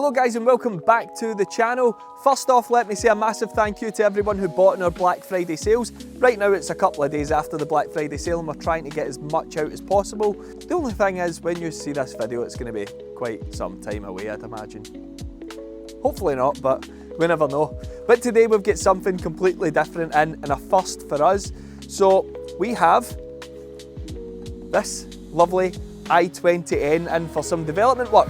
Hello guys and welcome back to the channel. First off, let me say a massive thank you to everyone who bought in our Black Friday sales. Right now it's a couple of days after the Black Friday sale and we're trying to get as much out as possible. The only thing is, when you see this video, it's going to be quite some time away, I'd imagine. Hopefully not, but we never know. But today we've got something completely different in and a first for us. So we have this lovely i20N in for some development work.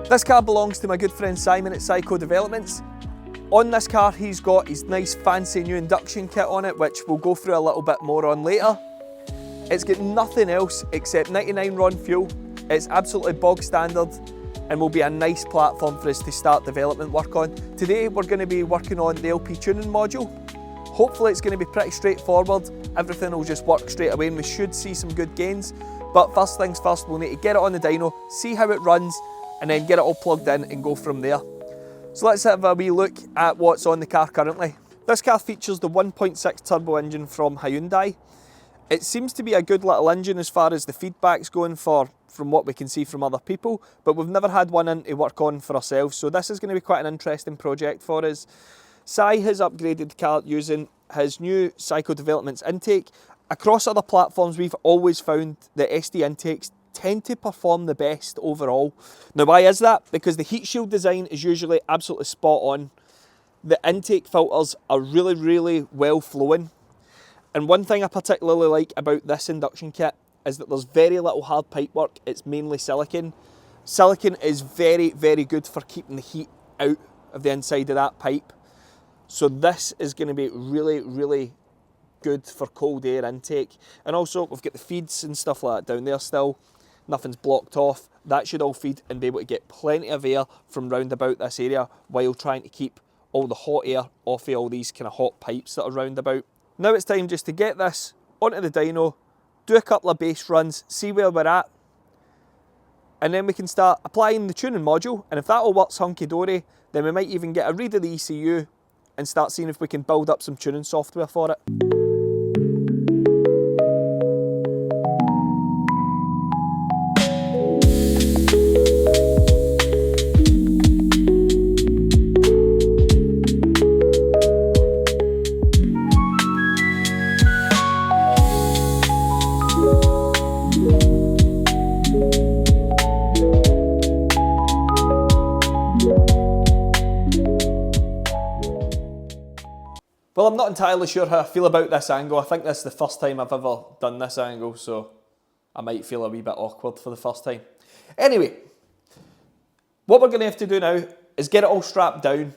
This car belongs to my good friend Simon at Psycho Developments. On this car he's got his nice fancy new induction kit on it, which we'll go through a little bit more on later. It's got nothing else except 99 RON fuel. It's absolutely bog standard and will be a nice platform for us to start development work on. Today we're going to be working on the LP tuning module. Hopefully it's going to be pretty straightforward. Everything will just work straight away and we should see some good gains. But first things first, we'll need to get it on the dyno, see how it runs, and then get it all plugged in and go from there. So let's have a wee look at what's on the car currently. This car features the 1.6 turbo engine from Hyundai. It seems to be a good little engine as far as the feedback's going from what we can see from other people, but we've never had one in to work on for ourselves, so this is going to be quite an interesting project for us. Si has upgraded the car using his new Psycho Developments intake. Across other platforms we've always found the SD intakes tend to perform the best overall. Now why is that? Because the heat shield design is usually absolutely spot on. The intake filters are really well flowing. And one thing I particularly like about this induction kit is that there's very little hard pipe work. It's mainly silicone. Silicone is very good for keeping the heat out of the inside of that pipe. So this is going to be really good for cold air intake. And also we've got the feeds and stuff like that down there still. Nothing's blocked off. That should all feed and be able to get plenty of air from round about this area while trying to keep all the hot air off of all these kind of hot pipes that are round about. Now it's time just to get this onto the dyno, do a couple of base runs, see where we're at, and then we can start applying the tuning module, and if that all works hunky-dory, then we might even get a read of the ECU and start seeing if we can build up some tuning software for it. Well, I'm not entirely sure how I feel about this angle. I think this is the first time I've ever done this angle, so I might feel a wee bit awkward for the first time. Anyway, what we're going to have to do now is get it all strapped down,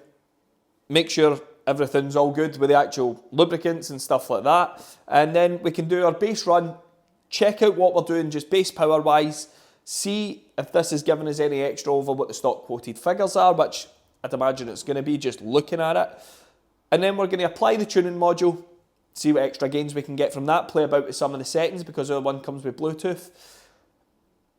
make sure everything's all good with the actual lubricants and stuff like that, and then we can do our base run, check out what we're doing just base power wise, see if this is giving us any extra over what the stock quoted figures are, which I'd imagine it's going to be just looking at it. And then we're going to apply the tuning module, see what extra gains we can get from that, play about with some of the settings because our one comes with Bluetooth.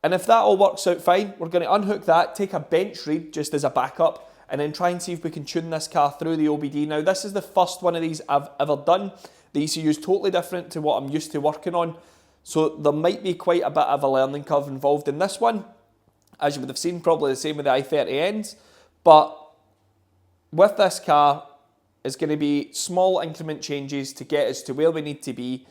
And if that all works out fine, we're going to unhook that, take a bench read just as a backup, and then try and see if we can tune this car through the OBD. Now this is the first one of these I've ever done. The ECU is totally different to what I'm used to working on, so there might be quite a bit of a learning curve involved in this one. As you would have seen, probably the same with the i30Ns, but with this car, it's going to be small increment changes to get us to where we need to be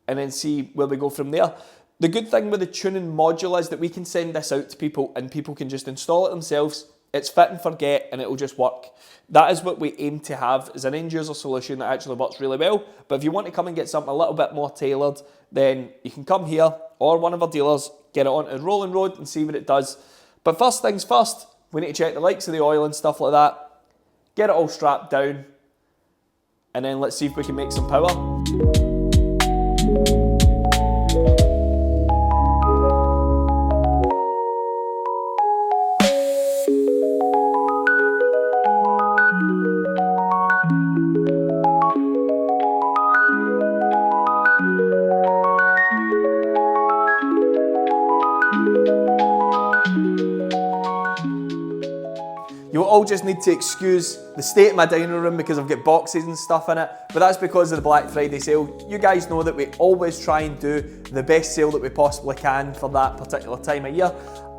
and then see where we go from there. The good thing with the tuning module is that we can send this out to people and people can just install it themselves. It's fit and forget and it'll just work. That is what we aim to have, is an end user solution that actually works really well. But if you want to come and get something a little bit more tailored, then you can come here or one of our dealers, get it onto the rolling road and see what it does. But first things first, we need to check the likes of the oil and stuff like that, get it all strapped down, and then let's see if we can make some power. You will all just need to excuse the state of my dining room because I've got boxes and stuff in it, but that's because of the Black Friday sale. You guys know that we always try and do the best sale that we possibly can for that particular time of year.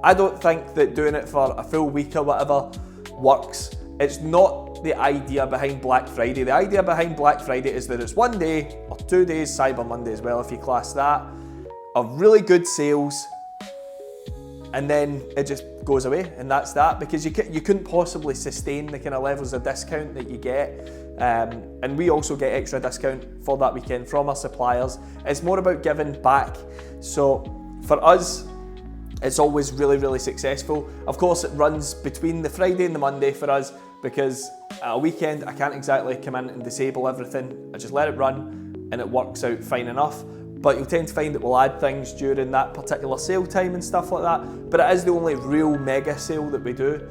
I don't think that doing it for a full week or whatever works. It's not the idea behind Black Friday. The idea behind Black Friday is that it's 1 day or 2 days, Cyber Monday as well if you class that, of really good sales, and then it just goes away, and that's that, because you couldn't possibly sustain the kind of levels of discount that you get, and we also get extra discount for that weekend from our suppliers. It's more about giving back. So for us, it's always really, really successful. Of course, it runs between the Friday and the Monday for us, because a weekend I can't exactly come in and disable everything. I just let it run and it works out fine enough. But you'll tend to find that we'll add things during that particular sale time and stuff like that. But it is the only real mega sale that we do.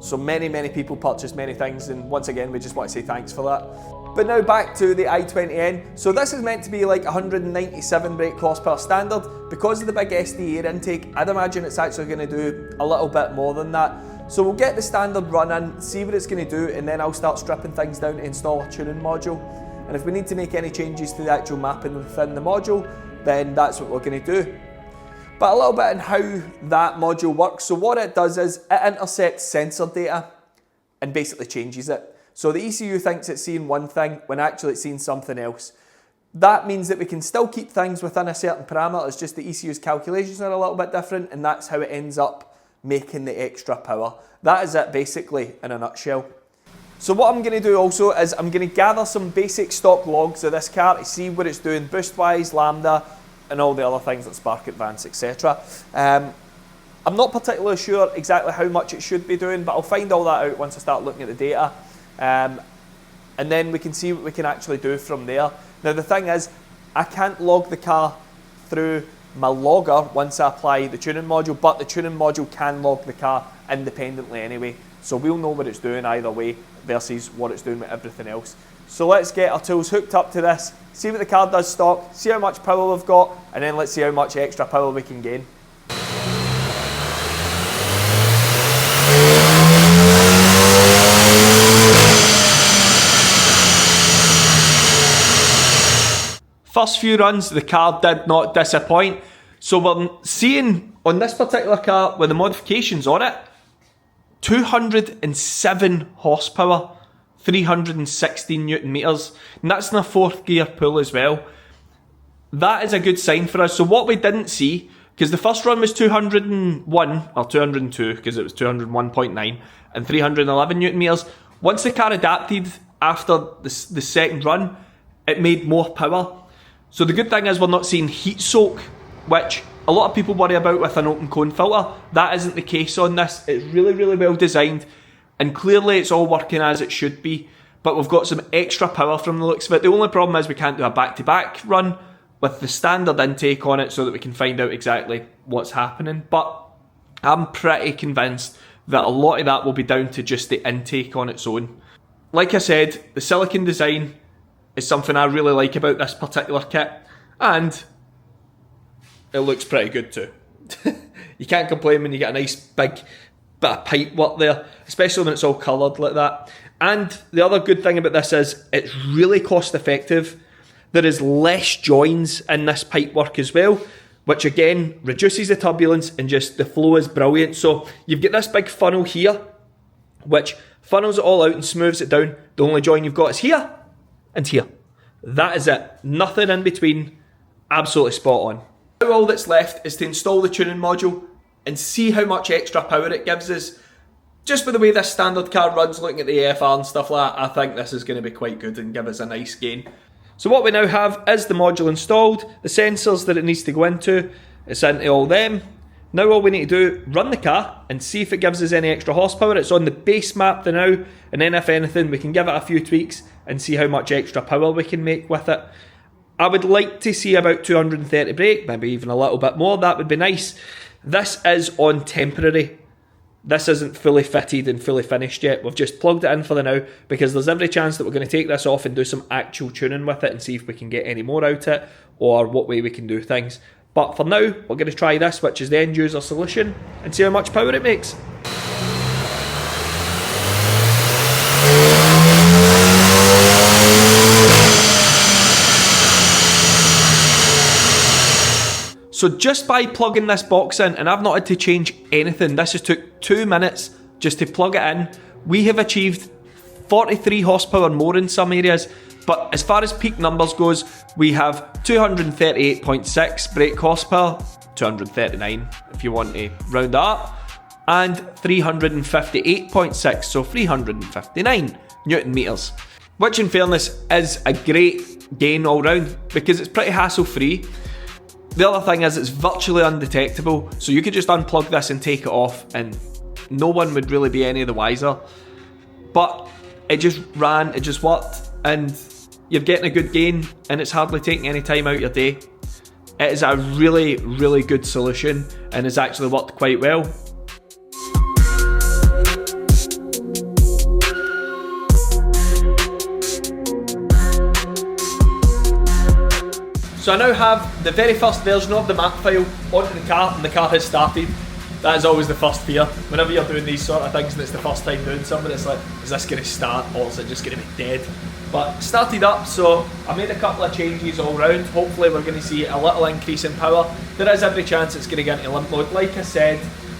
So many people purchase many things, and once again, we just want to say thanks for that. But now back to the i20N. So this is meant to be like 197 brake horsepower standard. Because of the big SD air intake, I'd imagine it's actually going to do a little bit more than that. So we'll get the standard run in, see what it's going to do, and then I'll start stripping things down to install a tuning module. And if we need to make any changes to the actual mapping within the module, then that's what we're going to do. But a little bit on how that module works. So what it does is it intercepts sensor data and basically changes it. So the ECU thinks it's seeing one thing when actually it's seeing something else. That means that we can still keep things within a certain parameter, it's just the ECU's calculations are a little bit different, and that's how it ends up making the extra power. That is it basically in a nutshell. So what I'm going to do also is I'm going to gather some basic stock logs of this car to see what it's doing boost wise, lambda, and all the other things like spark advance, etc. I'm not particularly sure exactly how much it should be doing, but I'll find all that out once I start looking at the data. And then we can see what we can actually do from there. Now the thing is, I can't log the car through my logger once I apply the tuning module, but the tuning module can log the car independently anyway. So we'll know what it's doing either way versus what it's doing with everything else. So let's get our tools hooked up to this, see what the car does stock, see how much power we've got, and then let's see how much extra power we can gain. First few runs, the car did not disappoint. So we're seeing on this particular car with the modifications on it, 207 horsepower, 316 newton meters, and that's in a fourth gear pull as well. That is a good sign for us. So what we didn't see, because the first run was 201 or 202, because it was 201.9 and 311 newton meters. Once the car adapted after the second run, it made more power. So the good thing is we're not seeing heat soak, which a lot of people worry about with an open cone filter. That isn't the case on this. It's really, really well designed, and clearly it's all working as it should be, but we've got some extra power from the looks of it. The only problem is we can't do a back-to-back run with the standard intake on it so that we can find out exactly what's happening, but I'm pretty convinced that a lot of that will be down to just the intake on its own. Like I said, the silicone design is something I really like about this particular kit, and it looks pretty good too. You can't complain when you get a nice big bit of pipe work there, especially when it's all coloured like that. And the other good thing about this is it's really cost effective. There is less joins in this pipe work as well, which again reduces the turbulence, and just the flow is brilliant. So you've got this big funnel here, which funnels it all out and smooths it down. The only join you've got is here and here. That is it. Nothing in between. Absolutely spot on. Now all that's left is to install the tuning module and see how much extra power it gives us. Just with the way this standard car runs, looking at the AFR and stuff like that, I think this is going to be quite good and give us a nice gain. So what we now have is the module installed, the sensors that it needs to go into, it's into all them. Now all we need to do, run the car and see if it gives us any extra horsepower. It's on the base map for now, and then if anything we can give it a few tweaks and see how much extra power we can make with it. I would like to see about 230 brake, maybe even a little bit more, that would be nice. This is on temporary. This isn't fully fitted and fully finished yet. We've just plugged it in for the now because there's every chance that we're going to take this off and do some actual tuning with it and see if we can get any more out of it or what way we can do things. But for now, we're going to try this, which is the end user solution, and see how much power it makes. So just by plugging this box in, and I've not had to change anything, this just took 2 minutes just to plug it in, we have achieved 43 horsepower more in some areas. But as far as peak numbers goes, we have 238.6 brake horsepower, 239 if you want to round that up, and 358.6, so 359 Newton meters. Which in fairness is a great gain all round because it's pretty hassle free. The other thing is it's virtually undetectable, so you could just unplug this and take it off and no one would really be any the wiser. But it just ran, it just worked, and you're getting a good gain and it's hardly taking any time out of your day. It is a really, really good solution and has actually worked quite well. So I now have the very first version of the map file onto the car and the car has started. That is always the first fear. Whenever you're doing these sort of things and it's the first time doing something, it's like, is this going to start or is it just going to be dead? But it started up, so I made a couple of changes all round. Hopefully we're going to see a little increase in power. There is every chance it's going to get into limp mode. Like I said,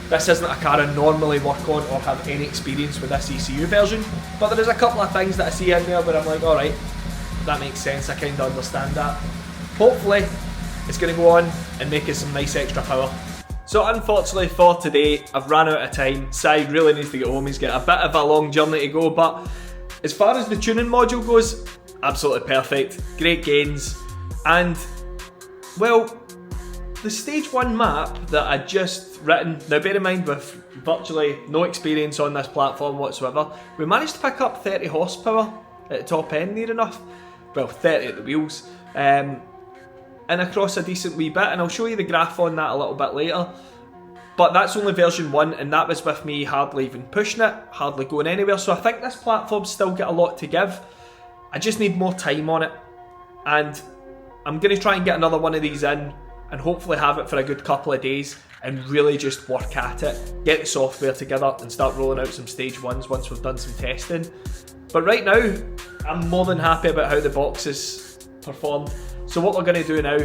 this isn't a car I normally work on or have any experience with this ECU version, but there is a couple of things that I see in there where I'm like, alright, that makes sense, I kind of understand that. Hopefully it's going to go on and make us some nice extra power. So unfortunately for today, I've ran out of time. Si really needs to get home, he's got a bit of a long journey to go, but as far as the tuning module goes, absolutely perfect, great gains, and well, the stage 1 map that I just written, now bear in mind with virtually no experience on this platform whatsoever, we managed to pick up 30 horsepower at the top end near enough, well 30 at the wheels, and across a decent wee bit, and I'll show you the graph on that a little bit later. But that's only version 1, and that was with me hardly even pushing it, hardly going anywhere, so I think this platform's still got a lot to give. I just need more time on it, and I'm going to try and get another one of these in, and hopefully have it for a good couple of days, and really just work at it, get the software together, and start rolling out some stage 1s once we've done some testing. But right now, I'm more than happy about how the box has performed. So what we're going to do now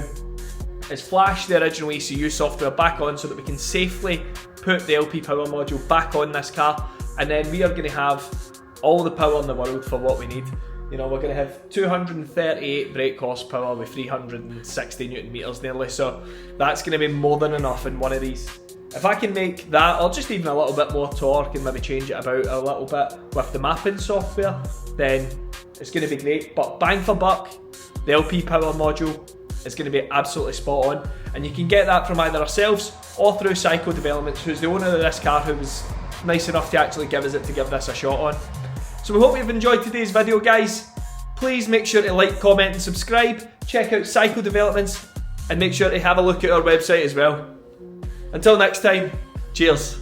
is flash the original ECU software back on so that we can safely put the LP power module back on this car, and then we are going to have all the power in the world for what we need. You know, we're going to have 238 brake horsepower with 360 Newton meters nearly, so that's going to be more than enough in one of these. If I can make that, or just even a little bit more torque and maybe change it about a little bit with the mapping software, then it's going to be great. But bang for buck, the LP power module is going to be absolutely spot on, and you can get that from either ourselves or through Psycho Developments, who's the owner of this car, who was nice enough to actually give us it to give this a shot on. So we hope you've enjoyed today's video, guys. Please make sure to like, comment and subscribe, check out Psycho Developments, and make sure to have a look at our website as well. Until next time, cheers.